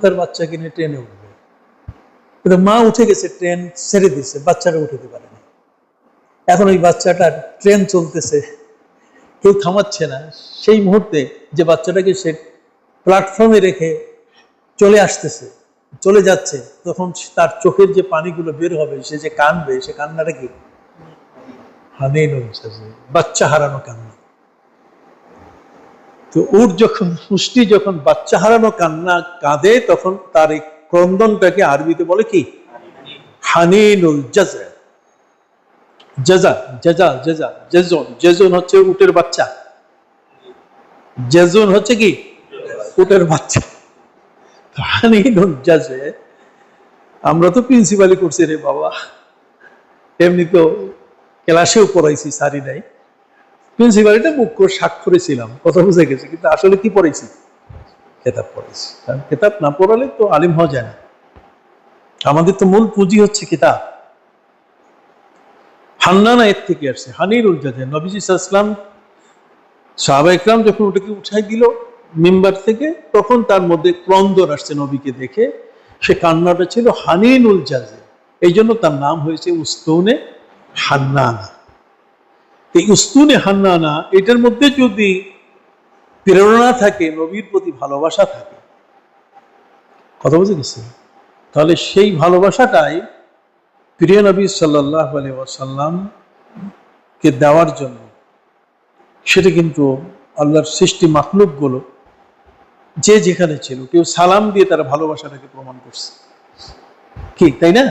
তার বাচ্চাকে নিয়ে ট্রেনে উঠবে, কিন্তু মা উঠে গেছে, ট্রেন ছেড়ে দিচ্ছে, বাচ্চাটা উঠতে পারে না। এখন ওই বাচ্চাটা, ট্রেন চলতেছে, কেউ থামাচ্ছে না, সেই মুহূর্তে যে বাচ্চাটাকে সে প্ল্যাটফর্মে রেখে চলে আসতেছে, চলে যাচ্ছে, তখন তার চোখের যে পানিগুলো বের হবে, সে যে কাঁদবে, সে কান্নাটা কি হানিনুল জাযা, বাচ্চা হারানো কান্না। তো ওর যখন পুষ্টি, যখন বাচ্চা হারানো কান্না কাঁদে, তখন তার এই ক্রন্দনটাকে আরবিতে বলে কি হানিনুল জাযা। জাযা জাযা জাযা জেজুন, জেজুন হচ্ছে উটের বাচ্চা, জেজুন হচ্ছে কি উটের বাচ্চা। হানিনুল জাযা, আমরা তো প্রিন্সিপালি করছি রে বাবা, এমনি তো ক্লাসেও পড়াইছি, সারি নাই, প্রিন্সিপালিটা মুখ্য স্বাক্ষরে ছিলাম, কথা বুঝে গেছে, কিন্তু আসলে কি পড়াইছি, কেতাব পড়াইছি। কারণ কেতাব না পড়ালে তো আলিম হওয়া যায় না, আমাদের তো মূল পুঁজি হচ্ছে কিতাব। হান্নানা এর থেকে আসছে, হানিরুল জাযা। নবীজি সাল্লাল্লাহু আলাইহি ওয়াসাল্লাম, সাহাবা ইকরাম যখন ওটাকে উঠাই দিল মিম্বার থেকে, তখন তার মধ্যে ক্রন্দন আসছে নবীকে দেখে, সে কান্নাটা ছিল হানিনুল জাযা, এই জন্য তার নাম হয়েছে উস্তুনে হান্নানা। এই উস্তুনে হান্নানা, এটার মধ্যে যদি প্রেরণা থাকে, নবীর প্রতি ভালোবাসা থাকে, কথা বুঝে গেছে, তাহলে সেই ভালোবাসাটাই প্রিয় নবী সাল্লাল্লাহু আলাইহি ওয়াসাল্লামকে দেওয়ার জন্য, সেটা কিন্তু আল্লাহর সৃষ্টি মাখলুকগুলো যে যেখানে ছিল, কেউ সালাম দিয়ে তারা ভালোবাসাটাকে প্রমাণ করছে, কি তাই না?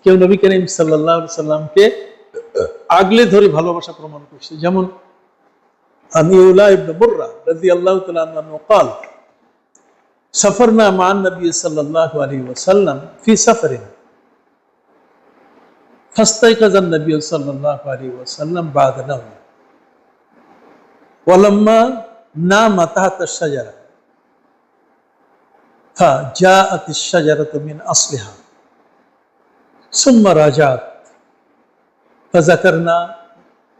কেউ নবী করিম সাল্লাল্লাহু আলাইহি ওয়াসাল্লামকে আগলে ধরে ভালোবাসা প্রমাণ করছে। যেমন আনিউল্লাহ ইবনে বুররা রাদিয়াল্লাহু তাআলা আনহু قال سافرنا مع النبي صلى الله عليه وسلم في سفر فاستيقظ النبي صلى الله عليه وسلم بعد نوم ولما نام تحت الشجرة فجاءت الشجرة من أصلها ثم رجعت فذكرنا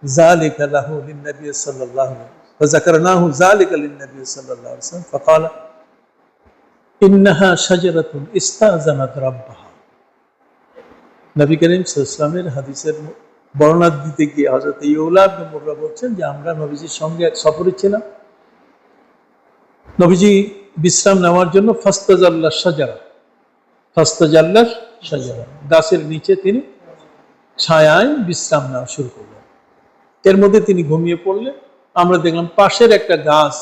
ذلك له للنبي صلى الله عليه وسلم فذكرناه ذلك للنبي صلى الله عليه وسلم فقال إنها شجرة استأذنت ربها। নবী করিম সাল্লাল্লাহু আলাইহি ওয়াসাল্লামের হাদিসের বর্ণনা দিতে গিয়ে হযরত ইউলা ইবনে মুররা বলছেন যে আমরা নবীজির সঙ্গে এক সফরে ছিলাম, নবীজি বিশ্রাম নেওয়ার জন্য ফাস্তাজাল্লা শাজারা, ফাস্তাজাল্লা শাজারা, গাছের নিচে তিনি ছায়ায় বিশ্রাম নেওয়া শুরু করলেন। এর মধ্যে তিনি ঘুমিয়ে পড়লেন। আমরা দেখলাম পাশের একটা গাছ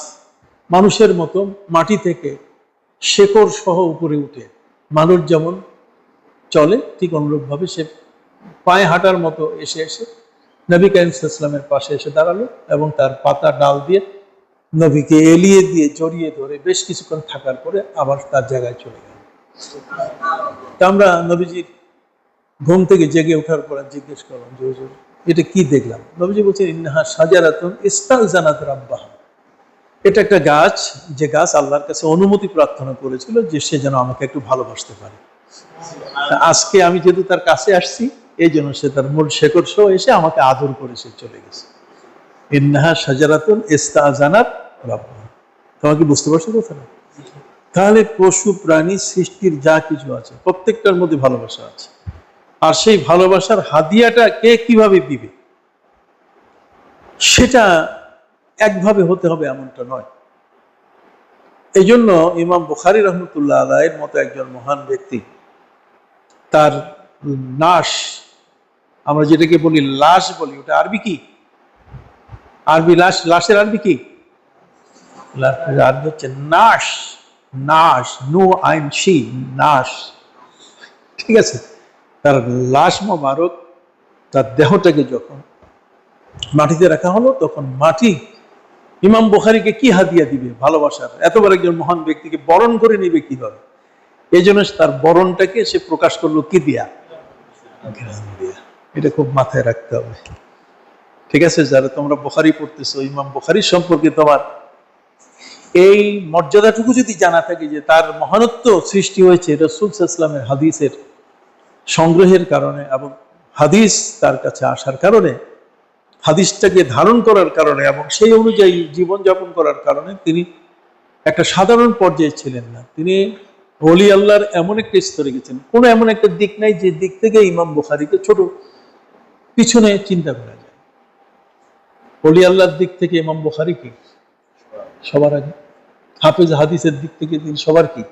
মানুষের মতো মাটি থেকে শেকড় সহ উপরে উঠে, মানুষ যেমন চলে ঠিক অনুরূপ ভাবে সে পায়ে হাঁটার মতো এসে এসে নবী করিম সাল্লাল্লাহু আলাইহি ওয়াসাল্লামের পাশে এসে দাঁড়ালো এবং তার পাতা ডাল দিয়ে নবীকে এলিয়ে দিয়ে জড়িয়ে ধরে বেশ কিছুক্ষণ থাকার পরে আবার তার জায়গায় চলে গেল। তা আমরা নবীজির ঘুম থেকে জেগে ওঠার পর জিজ্ঞেস করলাম যে হুজুর এটা কি দেখলাম? নবীজি বলছেন ইন্নাহা শাজারাতুন ইস্তাজানাত রাব্বাহা, এটা একটা গাছ, যে গাছ আল্লাহর কাছে অনুমতি প্রার্থনা করেছিল যে সে যেন আমাকে একটু ভালোবাসতে পারে। আজকে আমি যেহেতু তার কাছে আসছি, এই জন্য সে তার মূল শেকড় সহ এসে আমাকে আদর করে সে চলে গেছে। ইন্নাহা শাজারাতুন ইস্তাজানাত রাব্বাহা। তোমাকে বুঝতে পারছো কথাটা? তাহলে পশু প্রাণী সৃষ্টির যা কিছু আছে প্রত্যেকটার মধ্যে ভালোবাসা আছে, আর সেই ভালোবাসার হাদিয়াটা কে কিভাবে দিবে সেটা একভাবে হতে হবে এমনটা নয়। এই জন্য ইমাম বুখারী রহমতুল্লাহ আলাইহির মতো একজন মহান ব্যক্তি, তার নাশ, আমরা যেটাকে বলি লাশ বলি, ওটা আরবি কি? আরবি লাশ, লাশের আরবি কি? আরবি হচ্ছে নাশ, নাশ, নু আইন শি, নাশ, ঠিক আছে? তার লাশ মোবারক, তার দেহটাকে যখন মাটিতে রাখা হলো, তখন মাটি ইমাম বুখারীকে কি হাদিয়া দিবে? ভালোবাসার। এত বড় একজন মহান ব্যক্তিকে বরণ করে নিবে কিভাবে? এই জন্য তার বরণটাকে সে প্রকাশ করলো কি দিয়া? ঘ্রাণ দিয়া। এটা খুব মাথায় রাখতে হবে, ঠিক আছে? যারা তোমরা বুখারী পড়তেছো, ইমাম বুখারী সম্পর্কে তোমার এই মর্যাদাটুকু যদি জানা থাকে যে তার মহানত্ব সৃষ্টি হয়েছে রাসূল সাল্লাল্লাহু আলাইহি ওয়াসাল্লামের হাদিসের সংগ্রহের কারণে এবং হাদিস তার কাছে আসার কারণে, হাদিসটাকে ধারণ করার কারণে এবং সেই অনুযায়ী জীবনযাপন করার কারণে তিনি একটা সাধারণ পর্যায়ে ছিলেন না। তিনি ওলি আল্লাহর এমন একটা স্তরে গেছেন, কোনো এমন একটা দিক নাই যে দিক থেকে ইমাম বুখারীকে ছোট পিছনে চিন্তা করা যায়। ওলি আল্লাহর দিক থেকে ইমাম বুখারী কি সবার আগে, হাফেজ হাদিসের দিক থেকে তিনি সবার কি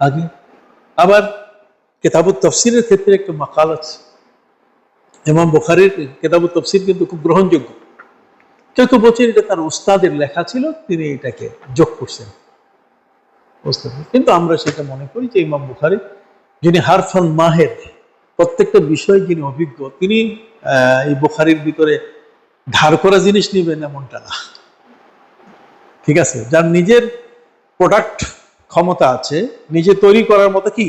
আগে। আবার কিতাবুত তাফসীরের ক্ষেত্রে একটা মাকাল আছে, ইমাম বুখারীর কিতাবুত তাফসীর কিন্তু খুব গ্রহণযোগ্য। কেউ কেউ বলছেন এটা তার উস্তাদের লেখা ছিল, তিনি এটাকে যোগ করছেন উস্তাদ। কিন্তু আমরা সেটা মনে করি যে ইমাম বুখারী যিনি হারফান মাহের, প্রত্যেকটা বিষয় যিনি অভিজ্ঞ, তিনি এই বুখারীর ভিতরে ধার করা জিনিস নেবেন এমনটা না, ঠিক আছে। যার নিজের প্রোডাক্ট ক্ষমতা আছে, নিজে তৈরি করার মতো কি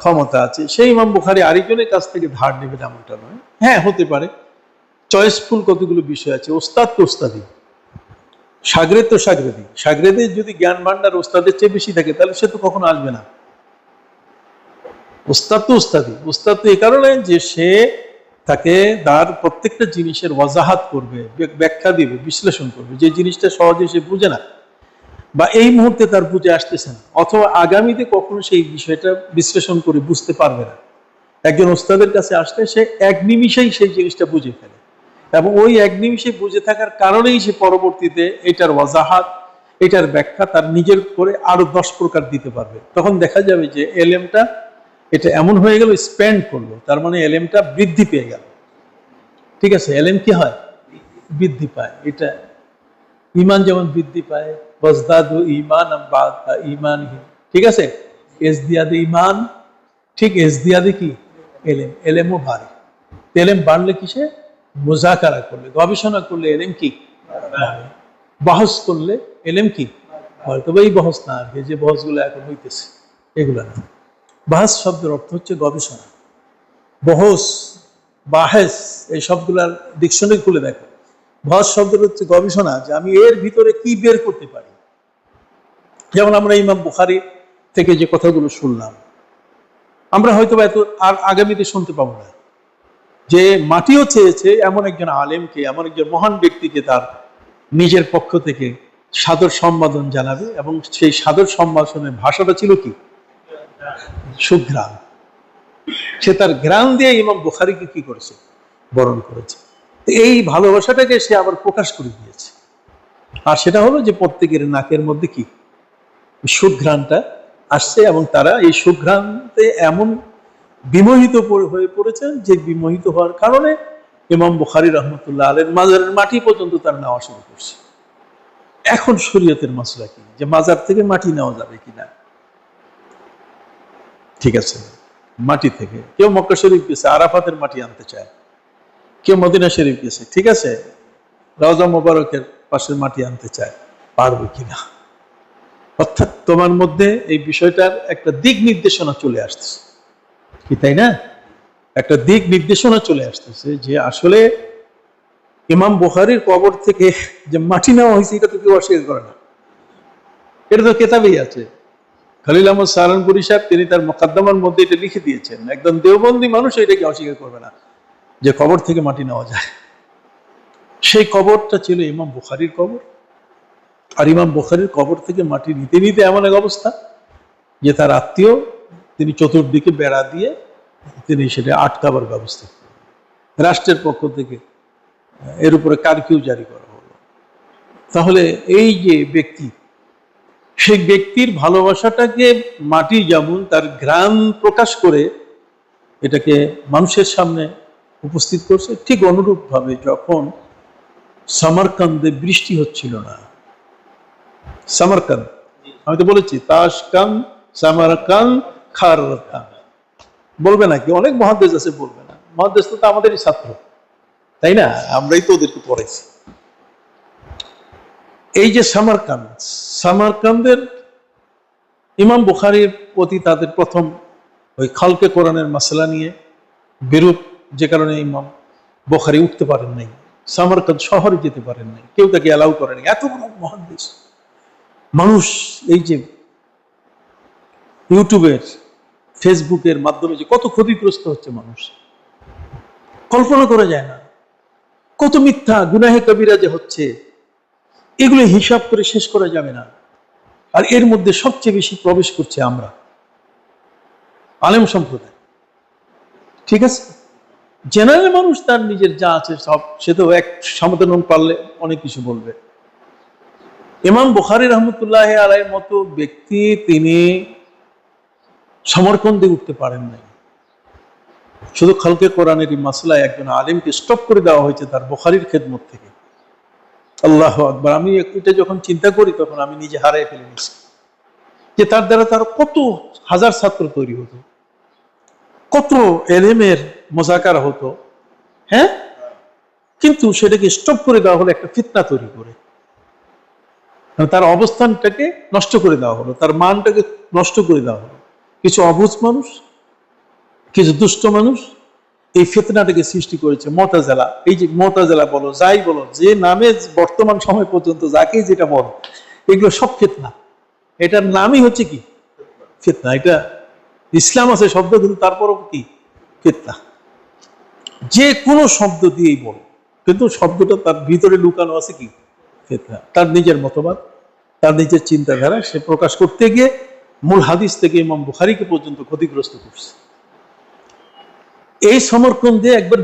ক্ষমতা আছে, সেই ইমাম বুখারী আরেকজনের কাছ থেকে ধার নেবেন এমনটা নয়। হ্যাঁ, হতে পারে চয়েসফুল কতগুলো বিষয় আছে, ওস্তাদ তো ওস্তাদি, সাগরেদ তো সাগরেদি। সাগরেদের যদি জ্ঞান ভান্ডার ওস্তাদের চেয়ে বেশি থাকে তাহলে সে তো কখনো আসবে না। ওস্তাদ তো ওস্তাদি, ওস্তাদ তো এই কারণে যে সে তাকে তার প্রত্যেকটা জিনিসের ওয়াজাহাত করবে, ব্যাখ্যা দিবে, বিশ্লেষণ করবে, যে জিনিসটা সহজে সে বুঝে না বা এই মুহূর্তে তার বুঝে আসতেছে না, অথবা আগামীতে কখনো সেই বিষয়টা বিশ্লেষণ করে বুঝতে পারবে না। একজন ওস্তাদের কাছে আসলে সে এক নিমিষেই সেই জিনিসটা বুঝে ফেলে, এবং ওই এক নিমিষে বুঝে থাকার কারণেই সে পরবর্তীতে এটার ওয়াজাহাত, এটার ব্যাখ্যা তার নিজের করে আরো 10 প্রকার দিতে পারবে। তখন দেখা যাবে যে এলেমটা এটা এমন হয়ে গেল, স্প্যান্ড করলো, তার মানে এলেমটা বৃদ্ধি পেয়ে গেল। ঠিক আছে, এলেম কি হয়? বৃদ্ধি পায়। এটা ইমান যেমন বৃদ্ধি পায়, ওয়াজদাদু ঈমানান বা'দা ঈমানিহিম, ঠিক আছে, ইজদিয়াদে ঈমান, ঠিক ইজদিয়াদে কি এলেম, এলেমও বাড়ে। এলেম বাড়লে কিসে? মুযাকারা করলে, গবেষণা করলে এলেম কি বাড়ে, বহস করলে এলেম কি বাড়ে। তবে এই বহস না, আর যে বহসগুলো এখন হইতেছে এগুলো না। বাহস শব্দের অর্থ হচ্ছে গবেষণা, বহস, বাহেস, এই সবগুলার ডিকশনারি খুলে দেখো। বহস শব্দের হচ্ছে গবেষণা, যে আমি এর ভিতরে কি বের করতে পারি। যেমন আমরা ইমাম বুখারী থেকে যে কথাগুলো শুনলাম, আমরা হয়তো এত আর আগামীতে শুনতে পাবো না, যে মাটিও চেয়েছে এমন একজন আলেমকে, এমন একজন মহান ব্যক্তিকে তার নিজের পক্ষ থেকে সাদর সম্বোধন জানাবে, এবং সেই সাদর সম্ভাষণের ভাষাটা ছিল কি? সুঘ্রাণ। সে তার ঘ্রাণ দিয়ে ইমাম বুখারীকে কি করেছে? বরণ করেছে। এই ভালোবাসাটাকে সে আবার প্রকাশ করে দিয়েছে, আর সেটা হলো যে প্রত্যেকের নাকের মধ্যে কি সুঘ্রাণটা আসছে, এবং তারা এই সুঘ্রাণতে এমন বিমোহিত হয়ে পড়েছেন যে বিমোহিত হওয়ার কারণে ইমাম বুখারী রাহমাতুল্লাহ আলাইহির মাজারের মাটি পর্যন্ত তার নেওয়া শুরু করছে। এখন শরীয়তের মাসলা কি, যে মাজার থেকে মাটি নেওয়া যাবে কিনা? ঠিক আছে, মাটি থেকে কেউ মক্কা শরীফ গেছে, আরাফাতের মাটি আনতে চায়, কেউ মদিনা শরীফ গেছে, ঠিক আছে, রওজা মোবারকের পাশের মাটি আনতে চায়, পারবে কিনা? অর্থাৎ তোমার মধ্যে এই বিষয়টার একটা দিক নির্দেশনা চলে আসতেছে, কি তাই না? একটা দিক নির্দেশনা চলে আসতেছে যে আসলে ইমাম বুখারীর কবর থেকে যে মাটি নেওয়া হয়েছে এটা তো কেউ অস্বীকার করে না, এটা তো কেতাবেই আছে। খলিল আহমদ সাহারানপুরী সাহেব তিনি তার মুকদ্দমার মধ্যে এটা লিখে দিয়েছেন, একদম দেওবন্দি মানুষ এটাকে অস্বীকার করবে না যে কবর থেকে মাটি নেওয়া যায়। সেই কবরটা ছিল ইমাম বুখারীর কবর, আর ইমাম বুখারীর কবর থেকে মাটি নিতে নিতে এমন এক অবস্থা যে তার আত্মীয় তিনি চতুর্দিকে বেড়া দিয়ে তিনি সেটা আটকাবার ব্যবস্থা করলেন। রাষ্ট্রের পক্ষ থেকে এর উপরে কারফিউ জারি করা হলো। তাহলে এই যে ব্যক্তি, সেই ব্যক্তির ভালোবাসাটাকে মাটি যেমন তার ঘ্রাণ প্রকাশ করে এটাকে মানুষের সামনে উপস্থিত করছে, ঠিক অনুরূপ ভাবে যখন সামারকান্দে বৃষ্টি হচ্ছিল না, সামারকান্দ, আমি তো বলেছি তাশকান, সামারকান্দ, খারকান, বলবে নাকি? অনেক মুহাদ্দিস আছে বলবে না, মুহাদ্দিস তো আমাদেরই ছাত্র, তাই না? আমরাই তো ওদেরকে পড়াইছি। এই যে সামারকান্দ, সামারকান্দের ইমাম বুখারীর প্রতি তাদের প্রথম ওই খালকে কোরআনের মাসলা নিয়ে বিরূপ, যে কারণে ইমাম বুখারী উঠতে পারেন নাই, সামারকান্দ শহরে যেতে পারেন নাই, কেউ তাকে অ্যালাউ করেনি। এত বড় মুহাদ্দিস মানুষ, এই যে ইউটিউবের, ফেসবুকের মাধ্যমে যে কত ক্ষতিগ্রস্ত হচ্ছে মানুষ, কল্পনা করা যায় না। কত মিথ্যা গুনাহে কবিরা যে হচ্ছে, এগুলো হিসাব করে শেষ করা যাবে না। আর এর মধ্যে সবচেয়ে বেশি প্রবেশ করছে আমরা। আলেম সম্প্রদায়, ঠিক আছে। জেনারেল মানুষ তার নিজের যা আছে সব, সে তো এক সমাধান পারলে অনেক কিছু বলবে। ইমাম বুখারী রহমতুল্লাহ আলাইহির মতো ব্যক্তি তিনি সমরকন্দে উঠতে পারেন নাই। শুধু খালকে কোরআনের এই মাসলায় একজন আলেমকে স্টপ করে দেওয়া হয়েছে তার বুখারীর খেদমত থেকে। আল্লাহু আকবার। আমি এটা যখন চিন্তা করি তখন আমি নিজে হারিয়ে ফেলে নিচ্ছি যে তার দ্বারা তার কত হাজার ছাত্র তৈরি হতো, কত এলেমের মোজাকারা হতো, হ্যাঁ, কিন্তু সেটাকে স্টপ করে দেওয়া হলো একটা ফিতনা তৈরি করে। তার অবস্থানটাকে নষ্ট করে দেওয়া হলো, তার মানটাকে নষ্ট করে দেওয়া হলো। কিছু অবুঝ মানুষ, কিছু দুষ্ট মানুষ এই ফিতনাটাকে সৃষ্টি করেছে। মুতাজিলা, এই যে মুতাজিলা বলো, যাই বলো, যে নামে বর্তমান সময় পর্যন্ত যাকেই যেটা বলো, এগুলো সব ফিতনা। এটার নামই হচ্ছে কি? ফিতনা। এটা ইসলাম আছে শব্দ, কিন্তু তারপরও কি? ফিতনা। যে কোনো শব্দ দিয়েই বলো, কিন্তু শব্দটা তার ভিতরে লুকানো আছে কি? ফিতনা। তার নিজের মতবাদ, তার নিজের চিন্তাধারা সে প্রকাশ করতে গিয়ে মূল হাদিস থেকে ইমাম বুখারীকে পর্যন্ত ক্ষতিগ্রস্ত করছে। এই সমরকন্দে একবার